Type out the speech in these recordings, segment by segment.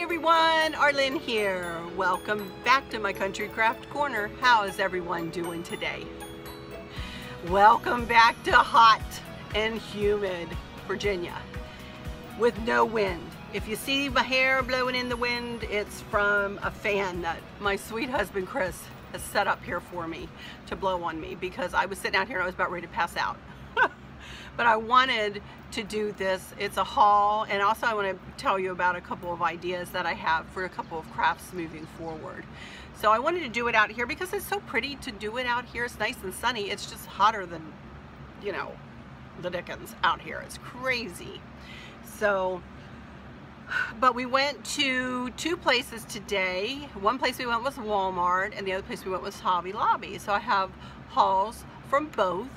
everyone, Arlene here. Welcome back to my Country Craft Corner. How is everyone doing today? Welcome back to hot and humid Virginia with no wind. If you see my hair blowing in the wind, it's from a fan that my sweet husband Chris has set up here for me to blow on me because I was sitting out here and I was about ready to pass out. But I wanted to do this. It's a haul, and also I want to tell you about a couple of ideas that I have for a couple of crafts moving forward. So I wanted to do it out here because it's so pretty to do it out here. It's nice and sunny. It's just hotter than, you know, the dickens out here. It's crazy. So, but we went to two places today. One place we went was Walmart, and the other place we went was Hobby Lobby. So I have hauls from both.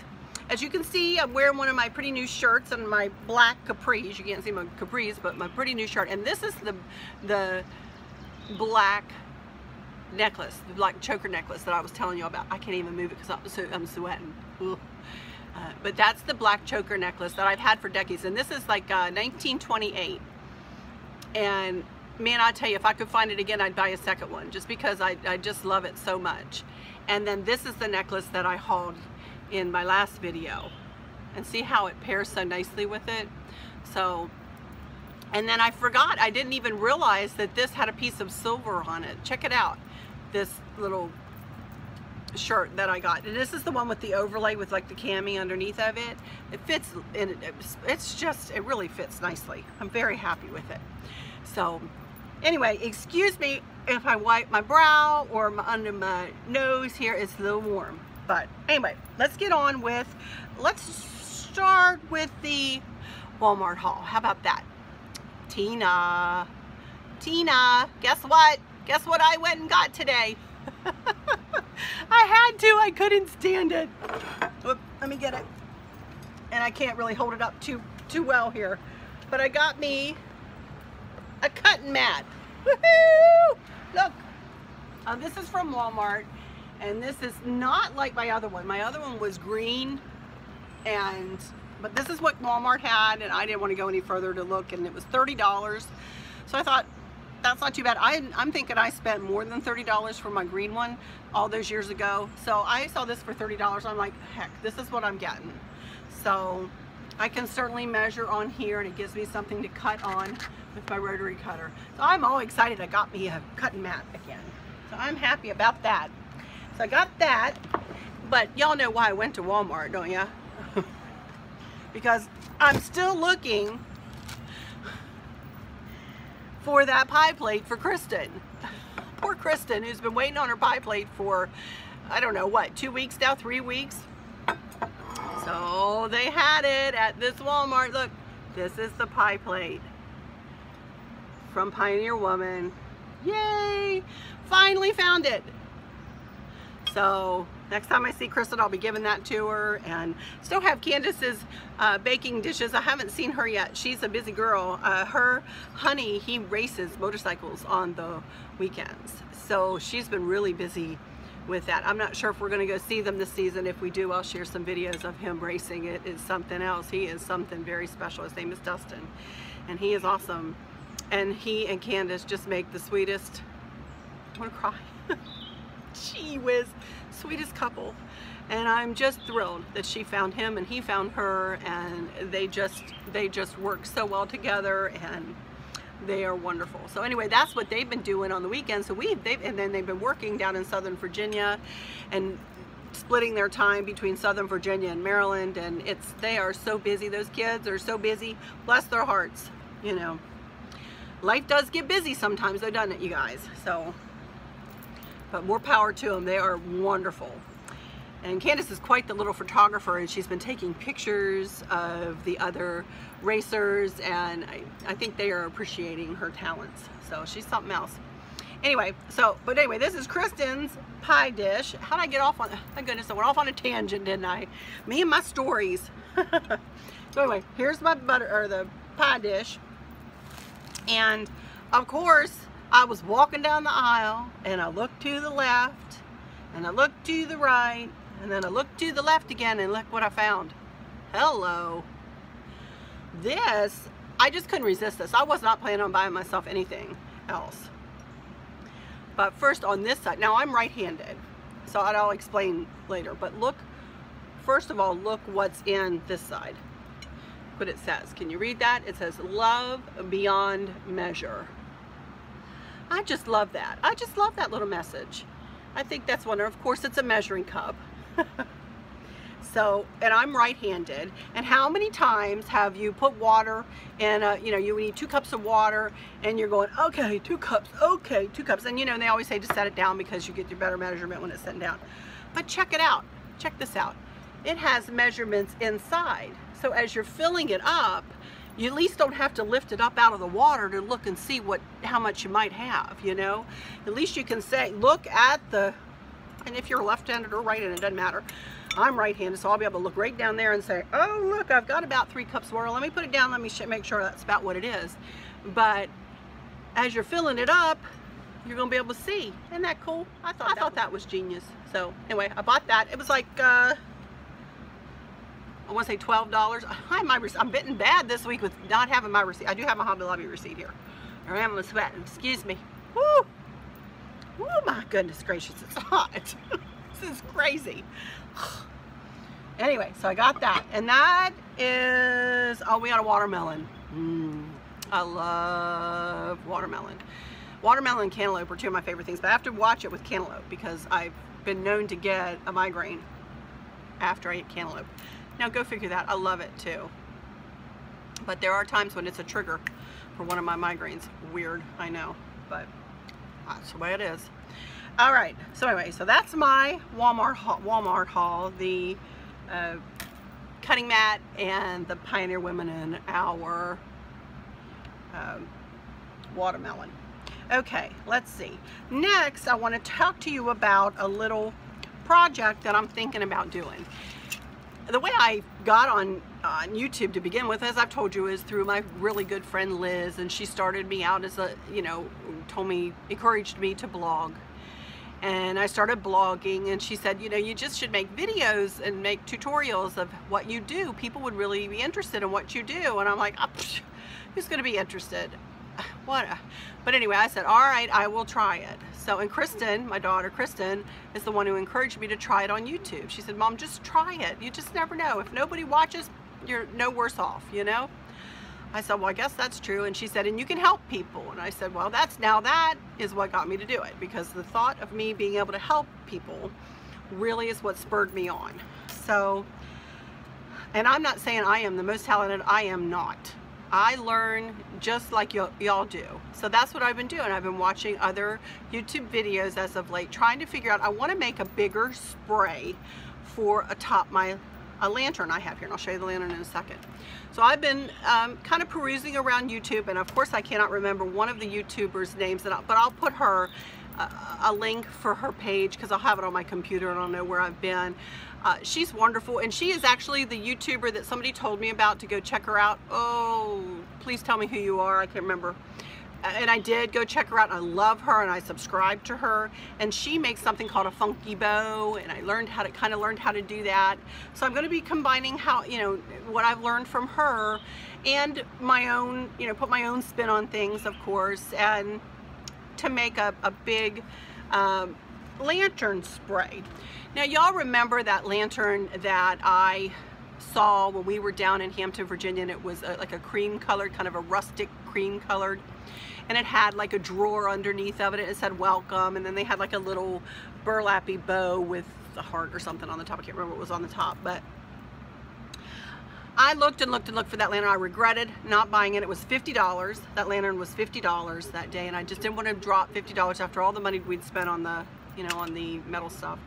As you can see, I'm wearing one of my pretty new shirts and my black capris. You can't see my capris, but my pretty new shirt. And this is the black necklace, the black choker necklace that I was telling you about. I can't even move it because I'm sweating. But that's the black choker necklace that I've had for decades. And this is like 1928. And man, I tell you, if I could find it again, I'd buy a second one just because I just love it so much. And then this is the necklace that I hauled in my last video, and see how it pairs so nicely with it. So, and then I forgot, I didn't even realize that this had a piece of silver on it. Check it out, this little shirt that I got, and this is the one with the overlay with like the cami underneath of it. It fits in, it's just, it really fits nicely. I'm very happy with it. So anyway, excuse me if I wipe my brow or under my nose here. It's a little warm. But anyway, let's get on with, let's start with the Walmart haul. How about that? Tina, guess what? Guess what I went and got today? I had to, I couldn't stand it. Whoop, let me get it. And I can't really hold it up too well here. But I got me a cutting mat. Woohoo! Look, this is from Walmart. And this is not like my other one. My other one was green, but this is what Walmart had, and I didn't want to go any further to look, and it was $30. So I thought, that's not too bad. I'm thinking I spent more than $30 for my green one all those years ago. So I saw this for $30. I'm like, heck, this is what I'm getting. So I can certainly measure on here, and it gives me something to cut on with my rotary cutter. So I'm all excited I got me a cutting mat again. So I'm happy about that. So I got that, but y'all know why I went to Walmart, don't ya? Because I'm still looking for that pie plate for Kristen. Poor Kristen, who's been waiting on her pie plate for, I don't know, what, 2 weeks now, 3 weeks? So they had it at this Walmart. Look, this is the pie plate from Pioneer Woman. Yay! Finally found it. So next time I see Kristen, I'll be giving that to her. And still have Candace's baking dishes. I haven't seen her yet. She's a busy girl. Her honey, he races motorcycles on the weekends. So she's been really busy with that. I'm not sure if we're going to go see them this season. If we do, I'll share some videos of him racing. It is something else. He is something very special. His name is Dustin. And he is awesome. And he and Candace just make the sweetest, I want to cry. Gee whiz, sweetest couple. And I'm just thrilled that she found him and he found her, and they just work so well together, and they are wonderful. So anyway, that's what they've been doing on the weekends. So and then they've been working down in Southern Virginia and splitting their time between Southern Virginia and Maryland, and they are so busy. Those kids are so busy. Bless their hearts, you know. Life does get busy sometimes though, doesn't it, you guys? So, but more power to them. They are wonderful. And Candace is quite the little photographer, and she's been taking pictures of the other racers, and I think they are appreciating her talents. So she's something else. Anyway, but anyway, this is Kristen's pie dish. How did I get off on, my goodness, I went off on a tangent, didn't I? Me and my stories. So anyway, here's my the pie dish. And of course, I was walking down the aisle, and I looked to the left, and I looked to the right, and then I looked to the left again, and look what I found. Hello. This, I just couldn't resist this. I was not planning on buying myself anything. else. But first on this side, now I'm right-handed, so I'll explain later, but look, first of all, look what's in this side. What it says. Can you read that? It says, love beyond measure. I just love that. I just love that little message. I think that's wonderful. Of course, it's a measuring cup. So, and I'm right-handed, and how many times have you put water in a, you need 2 cups of water, and you're going, okay, 2 cups, okay, 2 cups, and they always say to set it down because you get your better measurement when it's sitting down. But check it out. Check this out. It has measurements inside. So as you're filling it up, you at least don't have to lift it up out of the water to look and see how much you might have, At least you can say, look at the, and if you're left-handed or right-handed, it doesn't matter. I'm right-handed, so I'll be able to look right down there and say, oh, look, I've got about 3 cups of water. Let me put it down. Let me make sure that's about what it is. But as you're filling it up, you're going to be able to see. Isn't that cool? I thought that was genius. So anyway, I bought that. It was like, I want to say $12. I'm bitten bad this week with not having my receipt. I do have my Hobby Lobby receipt here. I am sweating. Excuse me. Woo! Woo, my goodness gracious, it's hot. This is crazy. Anyway, so I got that, and that is, oh, we got a watermelon. I love watermelon. Watermelon and cantaloupe are 2 of my favorite things, but I have to watch it with cantaloupe because I've been known to get a migraine after I eat cantaloupe. Now go figure that. I love it too. But there are times when it's a trigger for one of my migraines. Weird, I know, but that's the way it is. All right, so anyway, so that's my Walmart haul, the cutting mat and the Pioneer Women in Our watermelon. Okay, let's see. Next, I want to talk to you about a little project that I'm thinking about doing. The way I got on YouTube to begin with, as I've told you, is through my really good friend Liz, and she started me out as a, encouraged me to blog. And I started blogging, and she said, you just should make videos and make tutorials of what you do. People would really be interested in what you do. And I'm like, oh, who's going to be interested? What? But anyway, I said, all right, I will try it. So, and Kristen, my daughter Kristen, is the one who encouraged me to try it on YouTube. She said, Mom, just try it. You just never know. If nobody watches, you're no worse off, I said, well, I guess that's true. And she said, and you can help people. And I said, well, that is what got me to do it, because the thought of me being able to help people really is what spurred me on. So, and I'm not saying I am the most talented. I am not. I learn just like y'all do. So that's what I've been doing. I've been watching other YouTube videos as of late, trying to figure out, I want to make a bigger spray for atop a lantern I have here, and I'll show you the lantern in a second. So I've been kind of perusing around YouTube, and of course I cannot remember one of the YouTubers' names, but I'll put her a link for her page because I'll have it on my computer and I'll know where I've been. She's wonderful, and she is actually the YouTuber that somebody told me about to go check her out. Oh, please tell me who you are. I can't remember. And I did go check her out, and I love her, and I subscribe to her, and she makes something called a funky bow, and I kind of learned how to do that. So I'm going to be combining what I've learned from her and my own, put my own spin on things, of course, and to make a big lantern spray. Now, y'all remember that lantern that I saw when we were down in Hampton, Virginia, and it was like a cream colored, kind of a rustic cream colored, and it had like a drawer underneath of it, and it said welcome, and then they had like a little burlappy bow with a heart or something on the top. I can't remember what was on the top, but I looked and looked and looked for that lantern. I regretted not buying it. It was $50. That lantern was $50 that day, and I just didn't want to drop $50 after all the money we'd spent on the, on the metal stuff.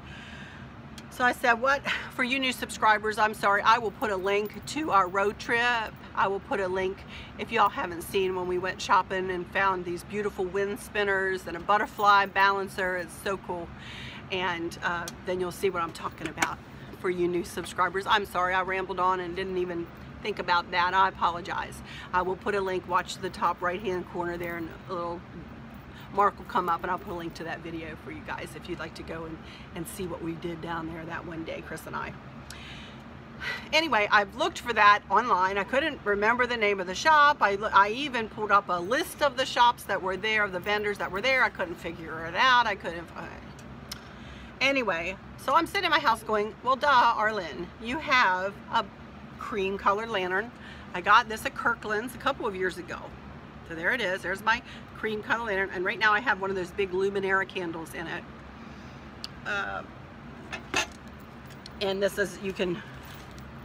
So I said, what, for you new subscribers, I'm sorry, I will put a link to our road trip. I will put a link, if y'all haven't seen, when we went shopping and found these beautiful wind spinners and a butterfly balancer. It's so cool. And then you'll see what I'm talking about for you new subscribers. I'm sorry, I rambled on and didn't even think about that. I apologize. I will put a link, watch the top right-hand corner there, and a little mark will come up, and I'll put a link to that video for you guys if you'd like to go and see what we did down there that one day, Chris and I. Anyway, I've looked for that online. I couldn't remember the name of the shop. I even pulled up a list of the shops that were there, of the vendors that were there. I couldn't figure it out. I couldn't find. Anyway, so I'm sitting in my house going, well, duh, Arlene, you have a cream colored lantern. I got this at Kirkland's a couple of years ago. So there it is. There's my cream colored lantern. And right now I have one of those big Luminara candles in it. And this is, you can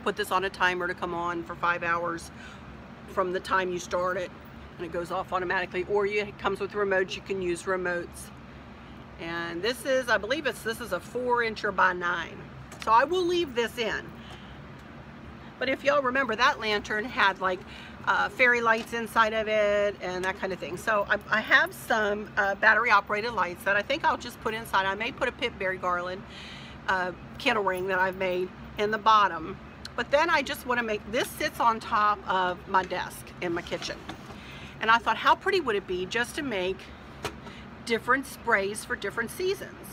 put this on a timer to come on for 5 hours from the time you start it, and it goes off automatically, or it comes with remotes. You can use remotes. And this is, I believe this is a 4-incher by 9. So I will leave this in. But if y'all remember, that lantern had like fairy lights inside of it and that kind of thing. So I have some battery operated lights that I think I'll just put inside. I may put a pipberry garland candle ring that I've made in the bottom. But then I just want to make, this sits on top of my desk in my kitchen. And I thought, how pretty would it be just to make different sprays for different seasons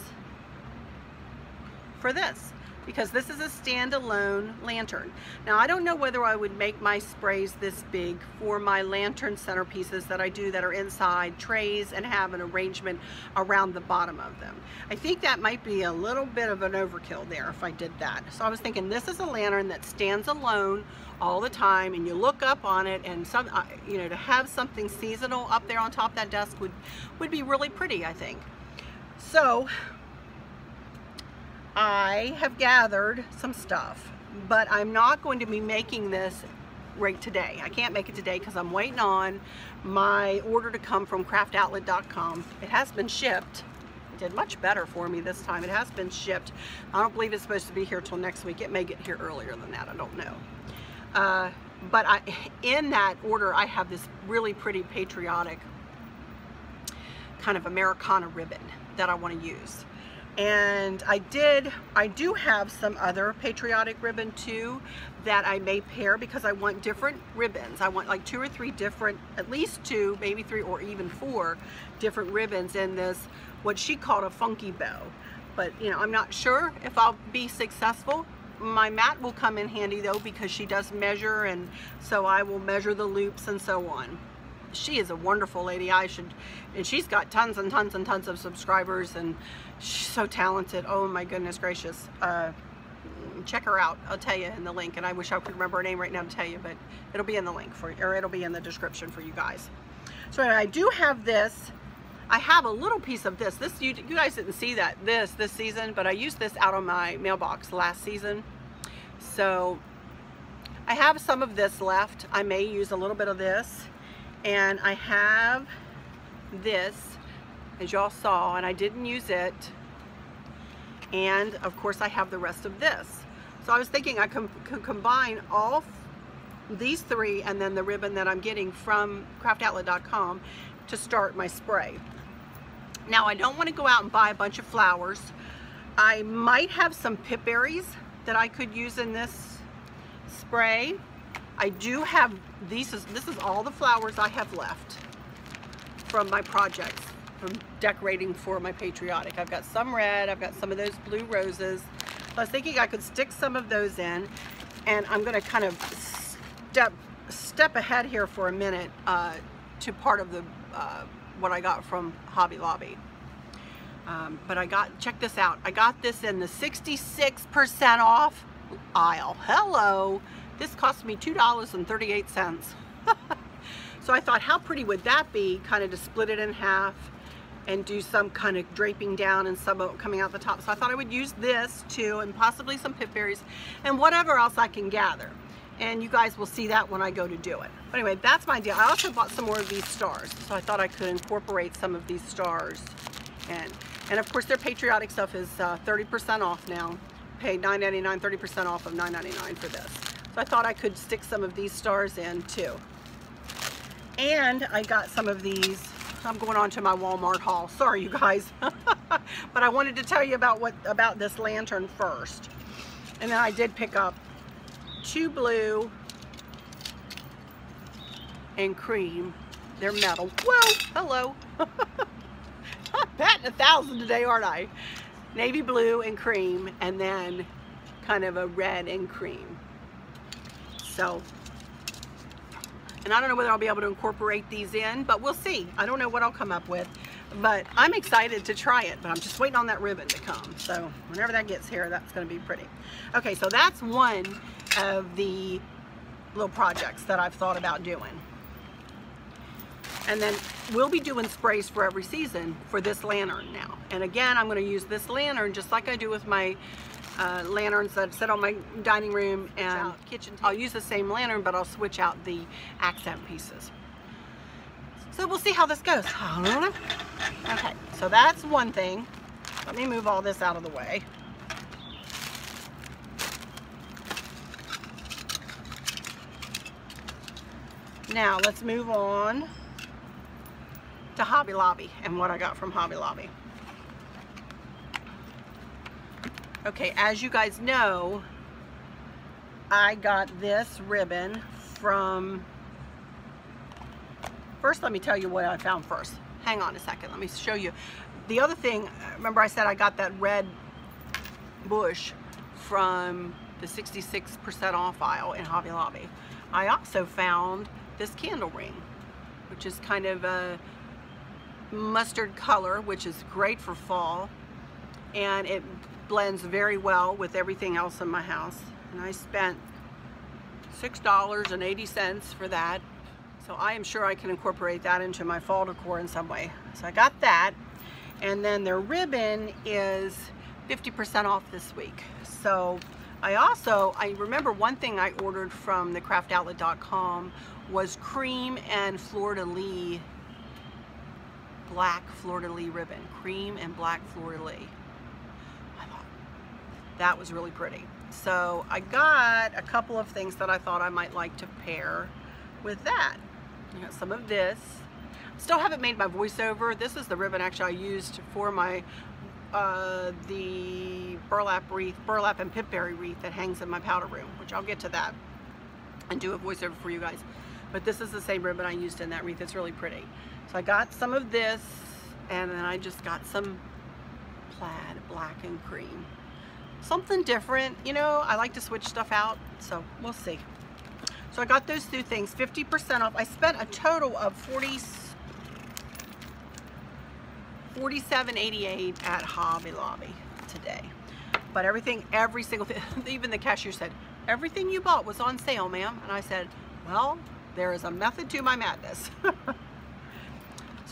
for this, because this is a standalone lantern. Now, I don't know whether I would make my sprays this big for my lantern centerpieces that I do that are inside trays and have an arrangement around the bottom of them. I think that might be a little bit of an overkill there if I did that. So I was thinking, this is a lantern that stands alone all the time, and you look up on it, and some, you know, to have something seasonal up there on top of that desk would be really pretty, I think. So I have gathered some stuff, but I'm not going to be making this right today. I can't make it today because I'm waiting on my order to come from craftoutlet.com. It has been shipped. It did much better for me this time. It has been shipped. I don't believe it's supposed to be here till next week. It may get here earlier than that. I don't know. But in that order, I have this really pretty patriotic kind of Americana ribbon that I want to use. And I do have some other patriotic ribbon too that I may pair, because I want different ribbons. I want like 2 or 3 different, at least 2, maybe 3 or even 4 different ribbons in this, what she called a funky bow. But you know, I'm not sure if I'll be successful. My mat will come in handy though, because she does measure, and so I will measure the loops and so on. She is a wonderful lady. And she's got tons and tons and tons of subscribers, and she's so talented. Oh my goodness gracious. Check her out. I'll tell you in the link, and I wish I could remember her name right now to tell you, but it'll be in the link for you, or it'll be in the description for you guys. So anyway, I do have this. I have a little piece of this. You guys didn't see that this season, but I used this out on my mailbox last season. So I have some of this left. I may use a little bit of this. And I have this, as y'all saw, and I didn't use it. And of course I have the rest of this. So I was thinking I could combine all these 3 and then the ribbon that I'm getting from craftoutlet.com to start my spray. Now, I don't want to go out and buy a bunch of flowers. I might have some pipberries that I could use in this spray. I do have these. This is all the flowers I have left from my projects, from decorating for my patriotic. I've got some red. I've got some of those blue roses. So I was thinking I could stick some of those in, and I'm going to kind of step ahead here for a minute to part of the what I got from Hobby Lobby. But check this out. I got this in the 66% off aisle. Hello. This cost me $2.38. So I thought, how pretty would that be, kind of to split it in half and do some kind of draping down and some coming out the top. So I thought I would use this too, and possibly some pipberries and whatever else I can gather. And you guys will see that when I go to do it. But anyway, that's my deal. I also bought some more of these stars, so I thought I could incorporate some of these stars. And of course, their patriotic stuff is 30% off now. Paid $9.99, 30% off of $9.99 for this. So I thought I could stick some of these stars in too. And I got some of these. I'm going on to my Walmart haul. Sorry, you guys. But I wanted to tell you about this lantern first. And then I did pick up 2 blue and cream. They're metal. Whoa, hello. I'm batting 1,000 today, aren't I? Navy blue and cream, and then kind of a red and cream. So, and I don't know whether I'll be able to incorporate these in, but we'll see. I don't know what I'll come up with, but I'm excited to try it, but I'm just waiting on that ribbon to come. So whenever that gets here, that's going to be pretty. Okay, so that's one of the little projects that I've thought about doing. And then we'll be doing sprays for every season for this lantern now. And again, I'm going to use this lantern just like I do with my lanterns that sit on my dining room and kitchen table. I'll use the same lantern, but I'll switch out the accent pieces. So we'll see how this goes. Okay, so that's one thing. Let me move all this out of the way. Now let's move on to Hobby Lobby and what I got from Hobby Lobby. Okay, as you guys know, I got this ribbon from, first let me tell you what I found first. Hang on a second, let me show you. The other thing, remember I said I got that red bush from the 66% off aisle in Hobby Lobby. I also found this candle ring, which is kind of a mustard color, which is great for fall, and it blends very well with everything else in my house. And I spent $6.80 for that, so I am sure I can incorporate that into my fall decor in some way. So I got that, and then their ribbon is 50% off this week. So I remember one thing I ordered from the craftoutlet.com was cream and fleur-de-lis, black fleur-de-lis ribbon. Cream and black fleur-de-lis. I thought that was really pretty. So I got a couple of things that I thought I might like to pair with that. I got some of this. Still haven't made my voiceover. This is the ribbon actually I used for my the burlap and pipberry wreath that hangs in my powder room, which I'll get to that and do a voiceover for you guys. But this is the same ribbon I used in that wreath. It's really pretty. So I got some of this, and then I just got some plaid, black and cream. Something different, you know, I like to switch stuff out, so we'll see. So I got those two things, 50% off. I spent a total of $47.88 at Hobby Lobby today. But everything, every single thing, even the cashier said, everything you bought was on sale, ma'am. And I said, well, there is a method to my madness. So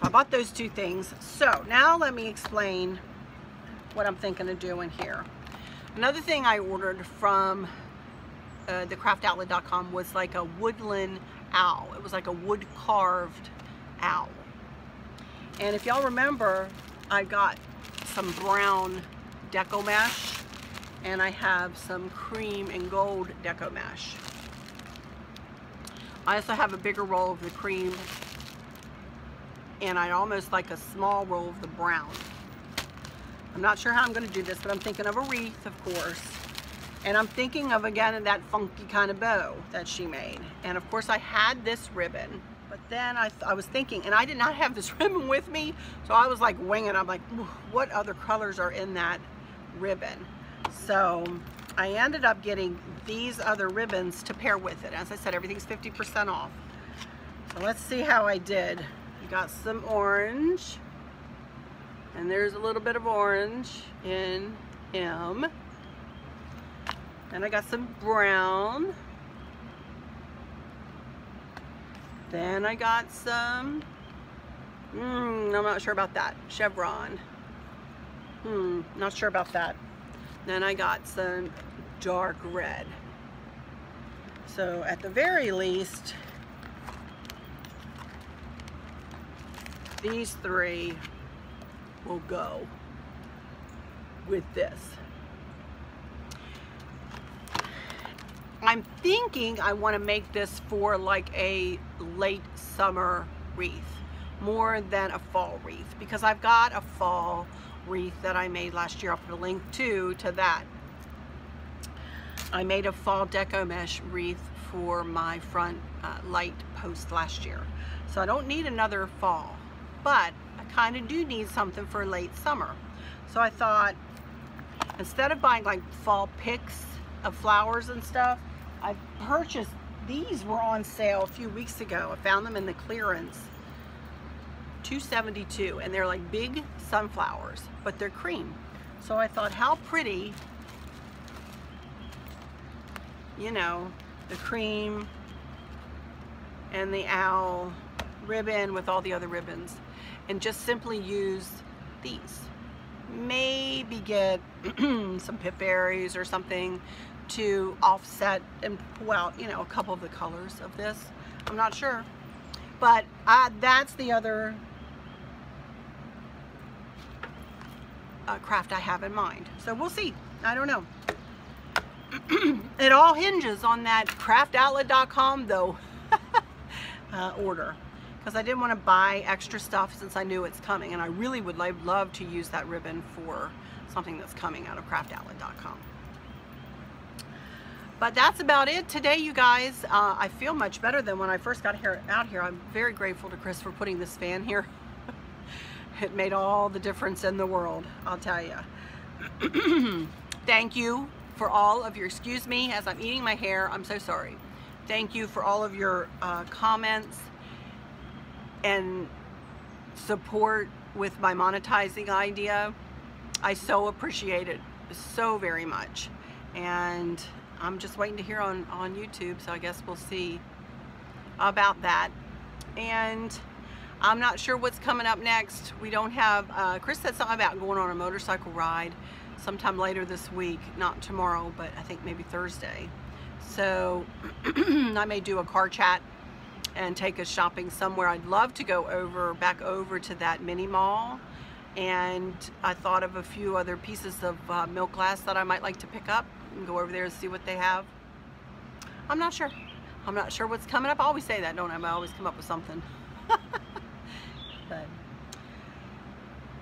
I bought those two things. So now let me explain what I'm thinking of doing here. Another thing I ordered from the craftoutlet.com was like a woodland owl. It was like a wood carved owl. And if y'all remember, I got some brown deco mesh, and I have some cream and gold deco mesh. I also have a bigger roll of the cream, and I'd almost like a small roll of the brown. I'm not sure how I'm going to do this, but I'm thinking of a wreath, of course. And I'm thinking of, again, that funky kind of bow that she made. And of course I had this ribbon, but then I was thinking, and I did not have this ribbon with me, so I was like winging. I'm like, what other colors are in that ribbon? So I ended up getting these other ribbons to pair with it. As I said, everything's 50% off. So let's see how I did. I got some orange, and there's a little bit of orange in him. And I got some brown. Then I got some, I'm not sure about that, chevron. Not sure about that. Then I got some dark red. So at the very least, these three will go with this. I'm thinking I want to make this for like a late summer wreath more than a fall wreath, because I've got a fall wreath that I made last year. I'll put a link to that. I made a fall deco mesh wreath for my front light post last year. So I don't need another fall, but I kind of do need something for late summer. So I thought, instead of buying like fall picks of flowers and stuff, I purchased These were on sale a few weeks ago. I found them in the clearance. $2.72, and they're like big sunflowers, but they're cream. So I thought, how pretty, you know, the cream and the owl ribbon with all the other ribbons, and just simply use these. Maybe get some pip berries or something to offset and pull out, you know, a couple of the colors of this. I'm not sure, but that's the other craft I have in mind. So we'll see. I don't know. It all hinges on that craftoutlet.com though order, because I didn't want to buy extra stuff since I knew it's coming, and I really would love to use that ribbon for something that's coming out of craftoutlet.com. But that's about it today, you guys. I feel much better than when I first got out here. I'm very grateful to Chris for putting this fan here. It made all the difference in the world, I'll tell you. Thank you for all of your, excuse me, as I'm eating my hair, I'm so sorry. Thank you for all of your comments and support with my monetizing idea. I so appreciate it so very much. And I'm just waiting to hear on YouTube, so I guess we'll see about that. And I'm not sure what's coming up next. We don't have, Chris said something about going on a motorcycle ride sometime later this week, not tomorrow, but I think maybe Thursday. So I may do a car chat and take us shopping somewhere. I'd love to go back over to that mini mall, and I thought of a few other pieces of milk glass that I might like to pick up and go over there and see what they have. I'm not sure. I'm not sure what's coming up. I always say that, don't I? I always come up with something. But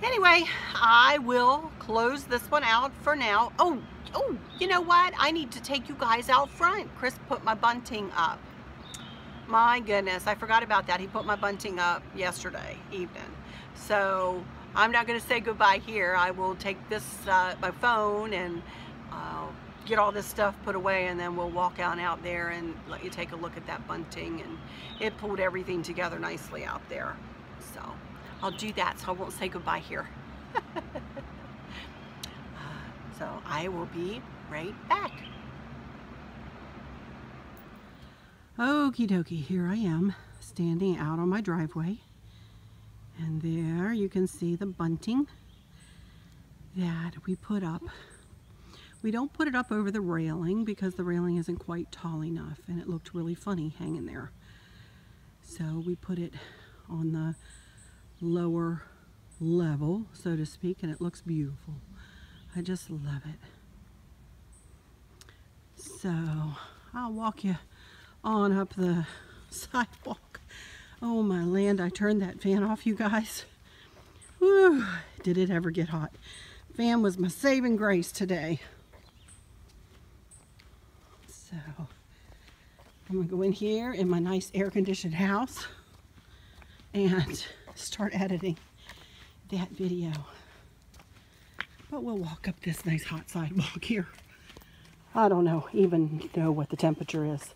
anyway, I will close this one out for now. Oh, you know what? I need to take you guys out front. Chris put my bunting up. My goodness, I forgot about that. He put my bunting up yesterday evening. So I'm not going to say goodbye here. I will take this, my phone, and get all this stuff put away, and then we'll walk out there and let you take a look at that bunting. And it pulled everything together nicely out there. So I'll do that, so I won't say goodbye here. So I will be right back. Okie dokie, here I am standing out on my driveway, and there you can see the bunting that we put up. We don't put it up over the railing because the railing isn't quite tall enough, and it looked really funny hanging there. So we put it on the lower level, so to speak, and it looks beautiful. I just love it. So I'll walk you on up the sidewalk. Oh my land, I turned that fan off, you guys. Whew, did it ever get hot. Fan was my saving grace today. So I'm gonna go in here in my nice air-conditioned house and start editing that video. But we'll walk up this nice hot sidewalk here. I don't even know what the temperature is.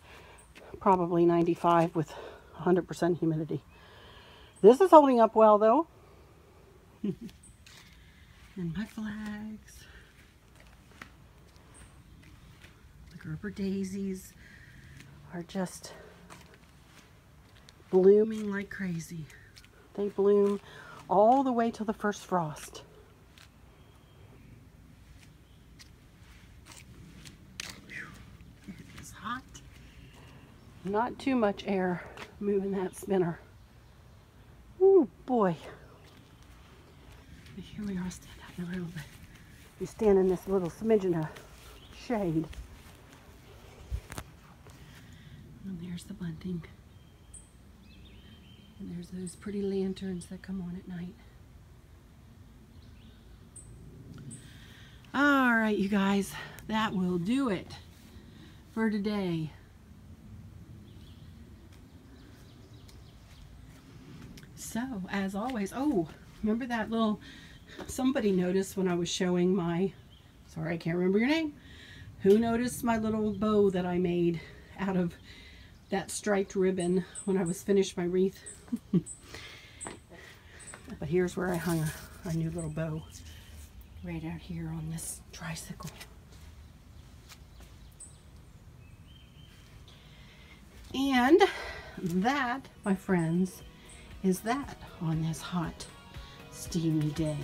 Probably 95 with 100% humidity. This is holding up well though. And my flags. The Gerber daisies are just blooming like crazy. They bloom all the way till the first frost. It is hot. Not too much air moving that spinner. Oh boy. But here we are, standing out in the road, but we stand in this little smidgen of shade. And there's the bunting. And there's those pretty lanterns that come on at night. All right, you guys, that will do it for today. So, as always, oh, remember that little, somebody noticed when I was showing my, sorry, I can't remember your name, who noticed my little bow that I made out of that striped ribbon when I was finished my wreath. But here's where I hung a new little bow right out here on this tricycle. And that, my friends, is that on this hot, steamy day.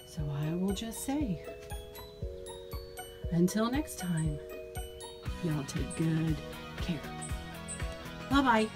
So I will just say, until next time, y'all take good care. Bye-bye.